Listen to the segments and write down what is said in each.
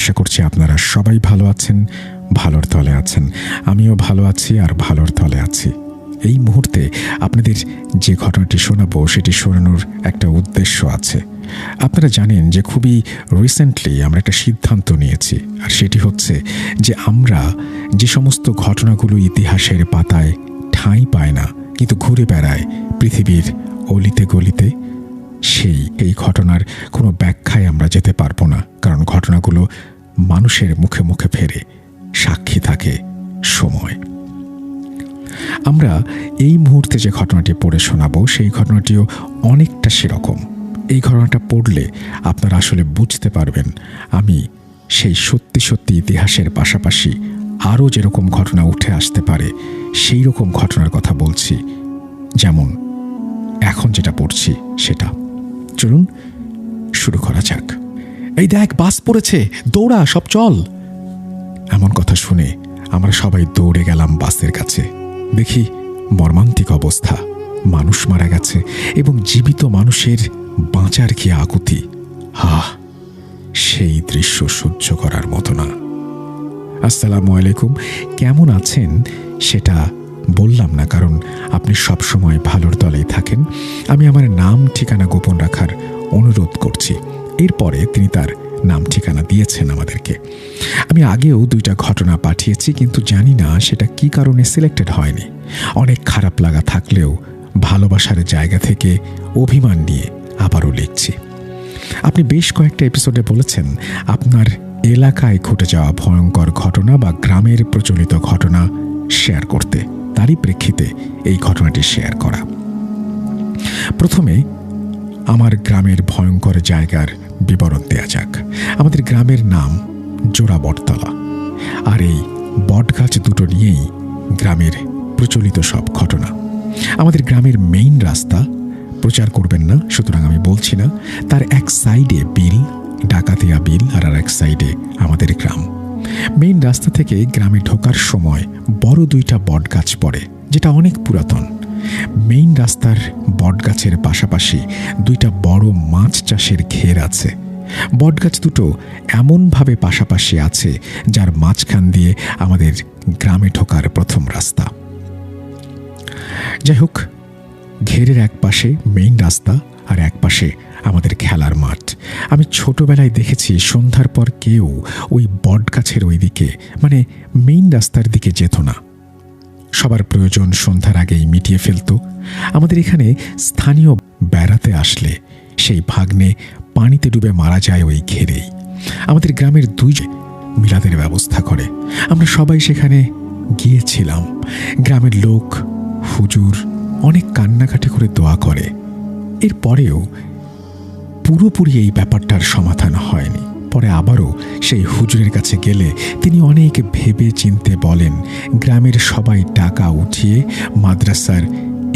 আশা করছি আপনারা সবাই ভালো আছেন, ভালোর তলে আছেন। আমিও ভালো আছি আর ভালোর তলে আছি। এই মুহূর্তে আপনাদের যে ঘটনাটি শোনাবো সেটি শোনানোর একটা উদ্দেশ্য আছে। আপনারা জানেন যে খুবই রিসেন্টলি আমরা একটা সিদ্ধান্ত নিয়েছি, আর সেটি হচ্ছে যে আমরা যে সমস্ত ঘটনাগুলো ইতিহাসের পাতায় ঠাঁই পায় না কিন্তু ঘুরে বেড়ায় পৃথিবীর অলিতে গলিতে, এই ঘটনার কোনো ব্যাখ্যায় আমরা যেতে পারবো না, কারণ ঘটনাগুলো মানুষের মুখে মুখে ফেরে, সাক্ষী থাকে সময়। আমরা এই মুহূর্তে যে ঘটনাটি পড়ে শোনাবো সেই ঘটনাটিও অনেকটা সেরকম। এই ঘটনাটা পড়লে আপনারা আসলে বুঝতে পারবেন আমি সেই সত্যি সত্যি ইতিহাসের পাশাপাশি আরও যেরকম ঘটনা উঠে আসতে পারে সেই রকম ঘটনার কথা বলছি, যেমন এখন যেটা পড়ছি সেটা। চলুন শুরু করা যাক। এই দেখ, বাস পড়েছে, দৌড়া, সব চল। এমন কথা শুনে আমরা সবাই দৌড়ে গেলাম বাসের কাছে। দেখি মর্মান্তিক অবস্থা, মানুষ মারা গেছে এবং জীবিত মানুষের বাঁচার কি আকুতি। সেই দৃশ্য সহ্য করার মতো না। আসসালামু আলাইকুম, কেমন আছেন সেটা বললাম না, কারণ আপনি সবসময় ভালোর তলেই থাকেন। আমি আমার নাম ঠিকানা গোপন রাখার অনুরোধ করছি। এরপরে তিনি তার নাম ঠিকানা দিয়েছেন আমাদেরকে। আমি আগেও 2টা ঘটনা পাঠিয়েছি, কিন্তু জানি না সেটা কি কারণে সিলেক্টেড হয়নি। অনেক খারাপ লাগা থাকলেও ভালোবাসার জায়গা থেকে অভিমান নিয়ে আবারও লিখছি। আপনি বেশ কয়েকটা এপিসোডে বলেছেন আপনার এলাকায় ঘটে যাওয়া ভয়ঙ্কর ঘটনা বা গ্রামের প্রচলিত ঘটনা শেয়ার করতে, তারই প্রেক্ষিতে এই ঘটনাটি শেয়ার করা। প্রথমে আমার গ্রামের ভয়ঙ্কর জায়গার বিবরণ দেয়া যাক। আমাদের গ্রামের নাম জোড়া বটতলা, আর এই বটগাছ দুটো নিয়েই গ্রামের প্রচলিত সব ঘটনা। আমাদের গ্রামের মেইন রাস্তা, প্রচার করবেন না সুতরাং আমি বলছি না, তার এক সাইডে বিল, ডাকাতিয়া বিল, আর এক সাইডে আমাদের গ্রাম। মেইন রাস্তা থেকে গ্রামে ঢোকার সময় বড় 2টা বটগাছ পড়ে, যেটা অনেক পুরাতন। মেইন রাস্তার বটগাছের পাশাপাশি 2টা বড় মাছ চাষের ঘের আছে। বটগাছ দুটো এমনভাবে পাশাপাশি আছে যার মাঝখান দিয়ে আমাদের গ্রামে ঢোকার প্রথম রাস্তা। যাই হোক, ঘেরের এক পাশে মেইন রাস্তা আর এক পাশে আমাদের খেলার মাঠ। আমি ছোটবেলায় দেখেছি সন্ধ্যার পর কেউ ওই বটগাছের ওই দিকে, মানে মেইন রাস্তার দিকে যেত না। সবার প্রয়োজন সন্ধ্যার আগেই মিটিয়ে ফেলত। আমাদের এখানে স্থানীয় বেড়াতে আসলে সেই ভাগ্নে পানিতে ডুবে মারা যায় ওই ঘেরেই। আমাদের গ্রামের 2 মিলাদের ব্যবস্থা করে। আমরা সবাই সেখানে গিয়েছিলাম। গ্রামের লোক, হুজুর অনেক কান্নাকাটি করে দোয়া করে। এরপরেও পুরোপুরি এই ব্যাপারটার সমাধান হয়নি। পরে আবারও সেই হুজুরের কাছে গেলে তিনি অনেক ভেবে চিনতে বলেন, গ্রামের সবাই টাকা উঠিয়ে মাদ্রাসার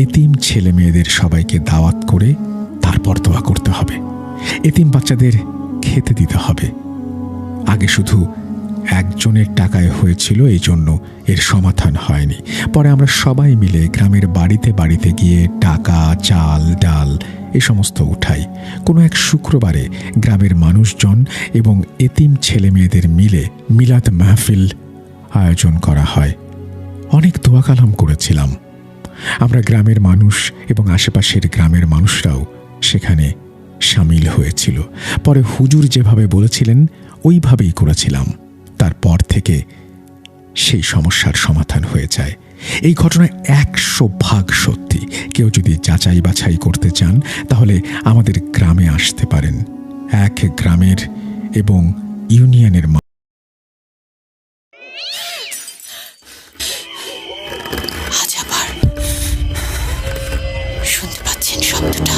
এতিম ছেলে মেয়েদের সবাইকে দাওয়াত করে তারপর দোয়া করতে হবে, এতিম বাচ্চাদের খেতে দিতে হবে। আগে শুধু একজনের টাকায় হয়েছিল, এই জন্য এর সমাধান হয়নি। পরে আমরা সবাই মিলে গ্রামের বাড়িতে বাড়িতে গিয়ে টাকা, চাল, ডাল এ সমস্ত উঠাই। কোনো এক শুক্রবারে গ্রামের মানুষজন এবং এতিম ছেলে মেয়েদের মিলে মিলাদ মাহফিল আয়োজন করা হয়। অনেক দোয়া কালাম করেছিলাম আমরা। গ্রামের মানুষ এবং আশেপাশের গ্রামের মানুষরাও সেখানে সামিল হয়েছিল। পরে হুজুর যেভাবে বলেছিলেন ওইভাবেই করেছিলাম। তারপর থেকে সেই সমস্যার সমাধান হয়ে যায়। এই ঘটনা 100% সত্যি। কেউ যদি যাচাই বাছাই করতে চান তাহলে আমাদের গ্রামে আসতে পারেন। এক গ্রামের এবং ইউনিয়নের শুনতে পাচ্ছেন শব্দটা?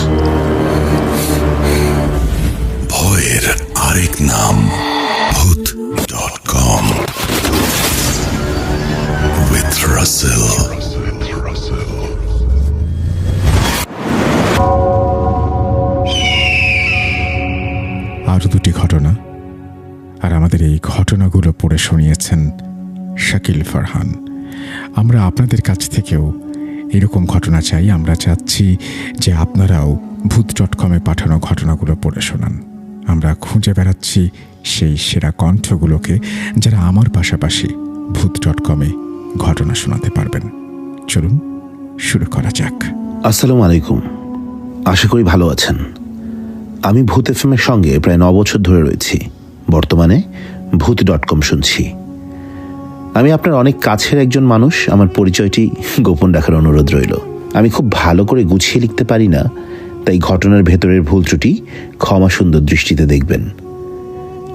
ভয়ের আরেক নাম ভূত.com with Russell। আরও 2টি ঘটনা, আর আমাদের এই ঘটনাগুলো পড়ে শুনিয়েছেন শাকিল ফারহান। আমরা আপনাদের কাছ থেকেও এরকম ঘটনা চাই। আমরা চাচ্ছি যে আপনারাও ভূত.com পাঠানো ঘটনাগুলো পড়ে শোনান। আমরা খুঁজে বেড়াচ্ছি সেই সেরা কণ্ঠগুলোকে যারা আমার পাশাপাশি ভূত.com-এ ঘটনা শোনাতে পারবেন। চলুন শুরু করা যাক। আসসালামু আলাইকুম, আশা করি ভালো আছেন। আমি ভূত এফএমের সঙ্গে প্রায় 9 বছর ধরে রয়েছি। বর্তমানে ভূত.com শুনছি। আমি আপনার অনেক কাছের একজন মানুষ। আমার পরিচয়টি গোপন রাখার অনুরোধ রইল। আমি খুব ভালো করে গুছিয়ে লিখতে পারি না, তাই ঘটনার ভেতরের ভুল ত্রুটি ক্ষমা সুন্দর দৃষ্টিতে দেখবেন।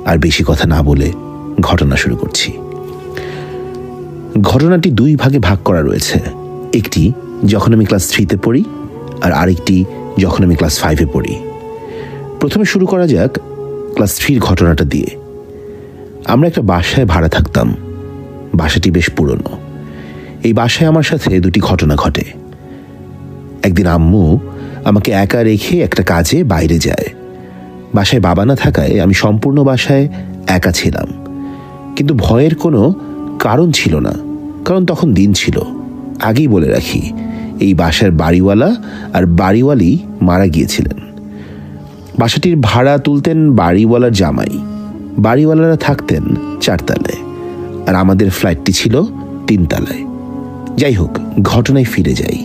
আর বেশি কথা না বলে ঘটনা শুরু করছি। ঘটনাটি 2 ভাগে ভাগ করা রয়েছে। একটি যখন আমি ক্লাস 3-তে পড়ি, আর আরেকটি যখন আমি ক্লাস 5-এ পড়ি। প্রথমে শুরু করা যাক ক্লাস 3-র ঘটনাটা দিয়ে। আমরা একটা বাসায় ভাড়া থাকতাম। বাসাটি বেশ পুরনো। এই বাসায় আমার সাথে 2টি ঘটনা ঘটে। একদিন আম্মু আমাকে একা রেখে একটা কাজে বাইরে যায়। বাসায় বাবা না থাকায় আমি সম্পূর্ণ বাসায় একা ছিলাম। কিন্তু ভয়ের কোনো কারণ ছিল না, কারণ তখন দিন ছিল। আগেই বলে রাখি, এই বাসার বাড়িওয়ালা আর বাড়িওয়ালি মারা গিয়েছিলেন। বাসাটির ভাড়া তুলতেন বাড়িওয়ালার জামাই। বাড়িওয়ালারা থাকতেন 4 তলায়, আর আমাদের ফ্ল্যাটটি ছিল 3 তলায়। যাই হোক, ঘটনায় ফিরে যাই।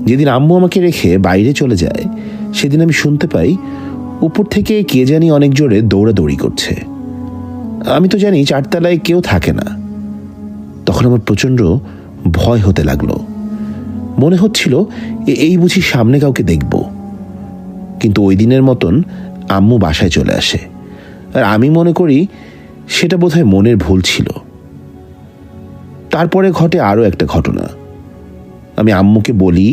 যেদিন আম্মু আমাকে রেখে বাইরে চলে যায়, সেদিন আমি শুনতে পাই উপর থেকে কে জানি অনেক জোরে দৌড়াদৌড়ি করছে। আমি তো জানি 4 তলায় কেউ থাকে না। তখন আমার প্রচণ্ড ভয় হতে লাগলো। মনে হচ্ছিল এই বুঝি সামনে কাউকে দেখব। কিন্তু ওই দিনের মতন আম্মু বাসায় চলে আসে, আর আমি মনে করি সেটা বোধহয় মনের ভুল ছিল। তারপরে ঘটে আরও একটা ঘটনা। আমি আম্মুকে বলি,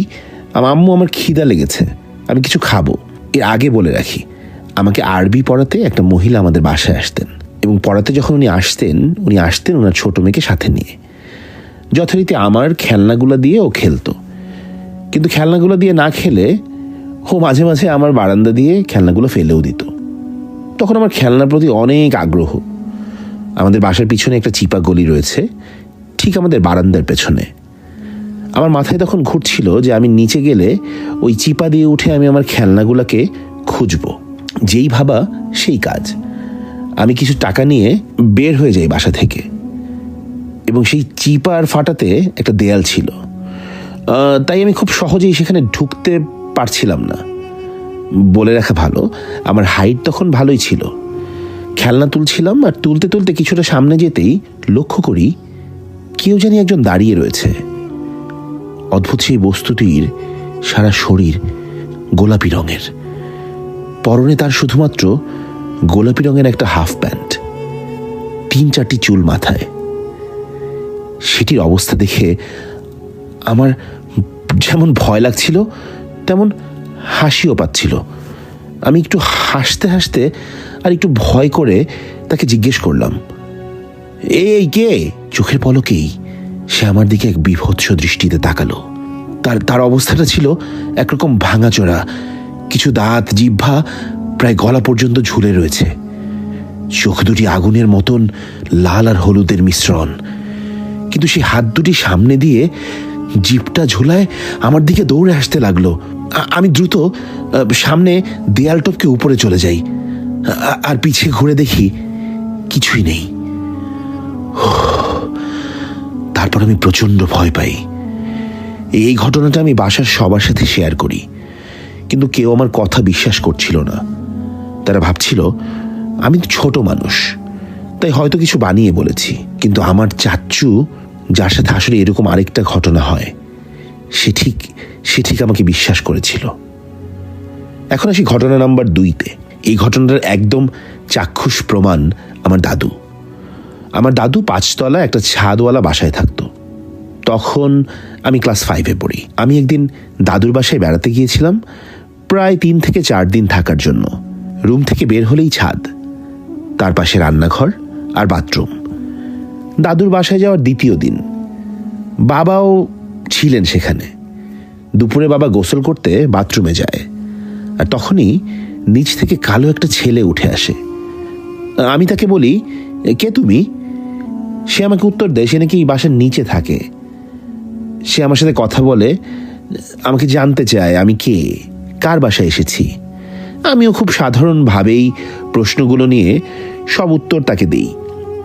আম্মু আমার খিদা লেগেছে, আমি কিছু খাবো। এর আগে বলে রাখি, আমাকে আরবি পড়াতে একটা মহিলা আমাদের বাসায় আসতেন, এবং পড়াতে যখন উনি আসতেন ওনার ছোট মেয়েকে সাথে নিয়ে। যথারীতি আমার খেলনাগুলো দিয়ে ও খেলতো, কিন্তু খেলনাগুলো দিয়ে না খেলে ও মাঝে মাঝে আমার বারান্দা দিয়ে খেলনাগুলো ফেলেও দিত। তখন আমার খেলনার প্রতি অনেক আগ্রহ। আমাদের বাসার পিছনে একটা চিপা গলি রয়েছে, ঠিক আমাদের বারান্দার পেছনে। আমার মাথায় তখন ঘুরছিল যে আমি নিচে গেলে ওই চিপা দিয়ে উঠে আমি আমার খেলনাগুলোকে খুঁজব। যেই ভাবা সেই কাজ। আমি কিছু টাকা নিয়ে বের হয়ে যাই বাসা থেকে, এবং সেই চিপার ফাটাতে একটা দেয়াল ছিল, তাই আমি খুব সহজেই সেখানে ঢুকতে পারছিলাম না। বলে রাখা ভালো, আমার হাইট তখন ভালোই ছিল। খেলনা তুলছিলাম, আর তুলতে তুলতে কিছুটা সামনে যেতেই লক্ষ্য করি কেউ জানি একজন দাঁড়িয়ে রয়েছে। অদ্ভুত সেই বস্তুটির সারা শরীর গোলাপি রঙের। পরনে তার শুধুমাত্র গোলাপি রঙের একটা হাফ প্যান্ট, 3-4টি চুল মাথায়। সেটির অবস্থা দেখে আমার যেমন ভয় লাগছিল, তেমন হাসিও পাচ্ছিল। আমি একটু হাসতে হাসতে আর একটু ভয় করে তাকে জিজ্ঞেস করলাম, এই কে? চোখের পলকেই সে আমার দিকে এক বিভৎস দৃষ্টিতে তাকালো। তার অবস্থাটা ছিল একরকম ভাঙাচোরা, কিছু দাঁত, জিহ্বা প্রায় গলা পর্যন্ত ঝুলে রয়েছে। চোখ দুটি আগুনের মতন লাল আর হলুদের মিশ্রণ। কিন্তু সে হাত দুটি সামনে দিয়ে জিভটা ঝোলায় আমার দিকে দৌড়ে আসতে লাগলো। আমি দ্রুত সামনে দেয়াল টপকে উপরে চলে যাই, আর পিছিয়ে ঘুরে দেখি কিছুই নেই। তারপর আমি প্রচণ্ড ভয় পাই। এই ঘটনাটা আমি বাসার সবার সাথে শেয়ার করি, কিন্তু কেউ আমার কথা বিশ্বাস করছিল না। তারা ভাবছিল আমি ছোট মানুষ, তাই হয়তো কিছু বানিয়ে বলেছি। কিন্তু আমার চাচ্চু, যার সাথে আসলে এরকম আরেকটা ঘটনা হয়, সে ঠিক আমাকে বিশ্বাস করেছিল। এখন আসি ঘটনা নাম্বার 2-তে। এই ঘটনাটার একদম চাক্ষুষ প্রমাণ আমার দাদু। আমার দাদু 5 তলা একটা ছাদওয়ালা বাসায় থাকতো। তখন আমি ক্লাস 5-এ পড়ি। আমি একদিন দাদুর বাসায় বেড়াতে গিয়েছিলাম, প্রায় 3 থেকে 4 দিন থাকার জন্য। রুম থেকে বের হলেই ছাদ, তার পাশে রান্নাঘর আর বাথরুম। দাদুর বাসায় যাওয়ার 2য় দিন বাবাও ছিলেন সেখানে। দুপুরে বাবা গোসল করতে বাথরুমে যায়, আর তখনই নিচ থেকে কালো একটা ছেলে উঠে আসে। আমি তাকে বলি, কে তুমি? সে আমাকে উত্তর দেয় সে নাকি এই বাসার নিচে থাকে। সে আমার সাথে কথা বলে, আমাকে জানতে চায় আমি কে, কার বাসায় এসেছি। আমিও খুব সাধারণভাবেই প্রশ্নগুলো নিয়ে সব উত্তর তাকে দেই।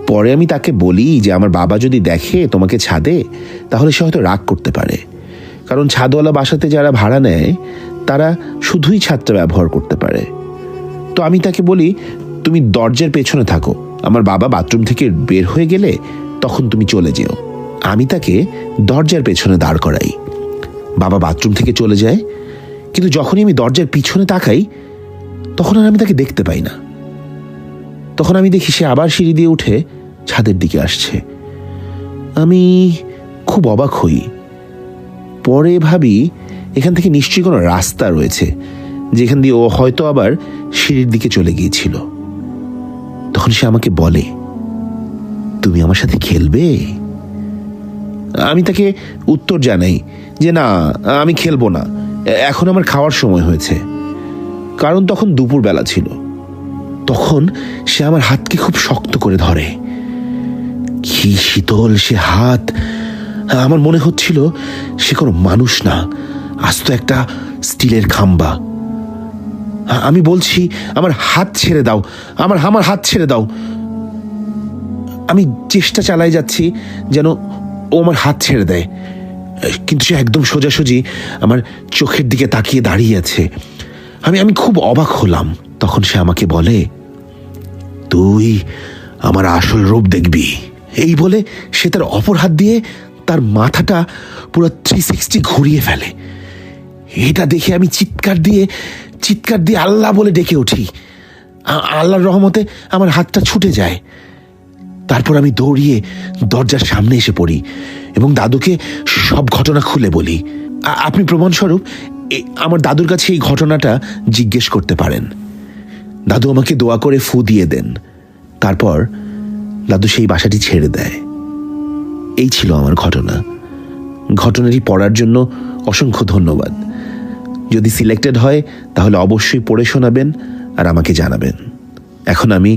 পরে আমি তাকে বলি যে আমার বাবা যদি দেখে তোমাকে ছাদে, তাহলে সে হয়তো রাগ করতে পারে, কারণ ছাদওয়ালা বাসাতে যারা ভাড়া নেয় তারা শুধুই ছাদটা ব্যবহার করতে পারে। তো আমি তাকে বলি, তুমি দরজার পেছনে থাকো, আমার বাবা বাথরুম থেকে বের হয়ে গেলে তখন তুমি চলে যেও। আমি তাকে দরজার পেছনে দাঁড় করাই। বাবা বাথরুম থেকে চলে যায়, কিন্তু যখনই আমি দরজার পিছনে তাকাই তখন আর আমি তাকে দেখতে পাই না। তখন আমি দেখি সে আবার সিঁড়ি দিয়ে উঠে ছাদের দিকে আসছে। আমি খুব অবাক হই। পরে ভাবি এখান থেকে নিশ্চয়ই কোনো রাস্তা রয়েছে যেখান দিয়ে ও হয়তো আবার সিঁড়ির দিকে চলে গিয়েছিল। তখন সে আমাকে বলে, তুমি আমার সাথে খেলবে? আমি তাকে উত্তর জানাই যে না, আমি খেলবো না, এখন আমার খাওয়ার সময় হয়েছে। কারণ তখন দুপুরবেলা ছিল। তখন সে আমার হাতকে খুব শক্ত করে ধরে। কি শীতল সে হাত! আমার মনে হচ্ছিল সে কোনো মানুষ না, আস্ত একটা স্টিলের খাম্বা। আমি বলছি, আমার হাত ছেড়ে দাও, আমার হাত ছেড়ে দাও। আমি চেষ্টা চালাই যাচ্ছি যেন ও আমার হাত ছেড়ে দেয়, কিন্তু সে একদম সোজাসুজি আমার চোখের দিকে তাকিয়ে দাঁড়িয়ে আছে। আমি খুব অবাক হলাম। তখন সে আমাকে বলে, তুই আমার আসল রূপ দেখবি। এই বলে সে তার অপর হাত দিয়ে তার মাথাটা পুরো 360 ঘুরিয়ে ফেলে। এটা দেখে আমি চিৎকার দিয়ে আল্লাহ বলে ডেকে উঠি। আল্লাহর রহমতে আমার হাতটা ছুটে যায়। তারপর আমি দৌড়িয়ে দরজার সামনে এসে পড়ি এবং দাদুকে সব ঘটনা খুলে বলি। আপনি প্রমাণস্বরূপ আমার দাদুর কাছে এই ঘটনাটা জিজ্ঞেস করতে পারেন। দাদু আমাকে দোয়া করে ফু দিয়ে দেন। তারপর দাদু সেই বাসাটি ছেড়ে দেয়। এই ছিল আমার ঘটনা। ঘটনাটি পড়ার জন্য অসংখ্য ধন্যবাদ। যদি সিলেক্টেড হয় তাহলে অবশ্যই পড়ে শোনাবেন আর আমাকে জানাবেন। এখন আমি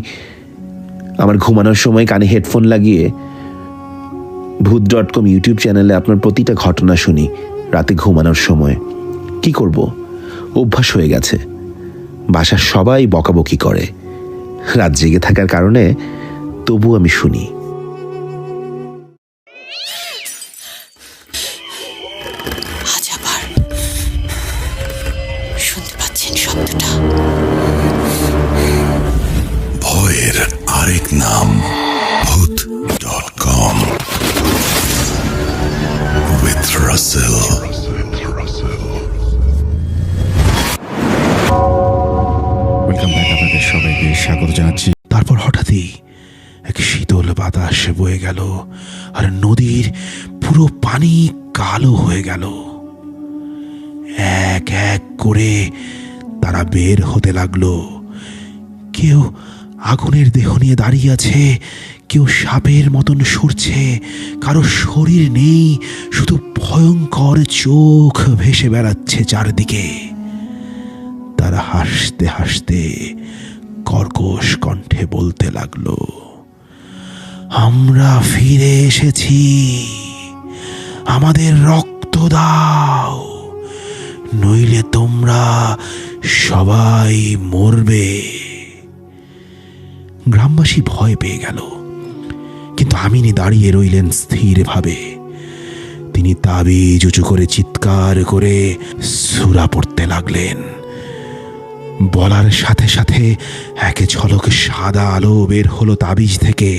আমার ঘুমানোর সময় কানে হেডফোন লাগিয়ে ভূত.com ইউটিউব চ্যানেলে আপনার প্রতিটা ঘটনা শুনি রাতে ঘুমানোর সময়। কি করব, অভ্যাস হয়ে গেছে। বাসার সবাই বকাবকি করে, রাত জেগে থাকার কারণে তবু আমি শুনি। আজ আবার শুনতে পাচ্ছেন শব্দটা? ভয়ের আরেক নাম ভূত.com with Russell. ওয়েলকাম ব্যাক, আপনাদের সবাইকে স্বাগত জানাচ্ছি। তারপর হঠাৎই এক শীতল বাতাস বয়ে গেল আর নদীর পুরো পানি কালো হয়ে গেল। এক এক করে তারা বের হতে লাগলো। কেউ আগুনের দেহ নিয়ে দাঁড়িয়ে আছে, কেউ সাপের মতন সরছে, কারো শরীর নেই, শুধু ভয়ঙ্কর চোখ ভেসে বেড়াচ্ছে চারদিকে। তারা হাসতে হাসতে কর্কশ কণ্ঠে বলতে লাগলো, আমরা ফিরে এসেছি, আমাদের রক্ত দাও, নইলে তোমরা সবাই মরবে। গ্রামবাসী ভয় পেয়ে গেল, কিন্তু আমিনি দাঁড়িয়ে রইলেন স্থিরভাবে। তিনি তাবিজ উঁচু করে চিৎকার করে সূরা পড়তে লাগলেন। বলার সাথে সাথে একে ঝলক সাদা আলো বের হলো তাবিজ থেকে।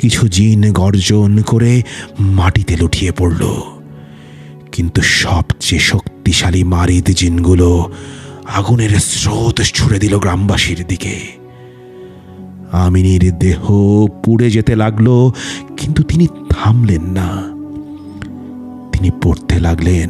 কিছু জিন গর্জন করে মাটিতে লুটিয়ে পড়ল, কিন্তু সবচেয়ে শক্তিশালী মারিদ জিনগুলো আগুনের স্রোত ছুড়ে দিল গ্রামবাসীর দিকে। আমিনীর দেহ পুড়ে যেতে লাগলো, কিন্তু তিনি থামলেন না। তিনি পড়তে লাগলেন,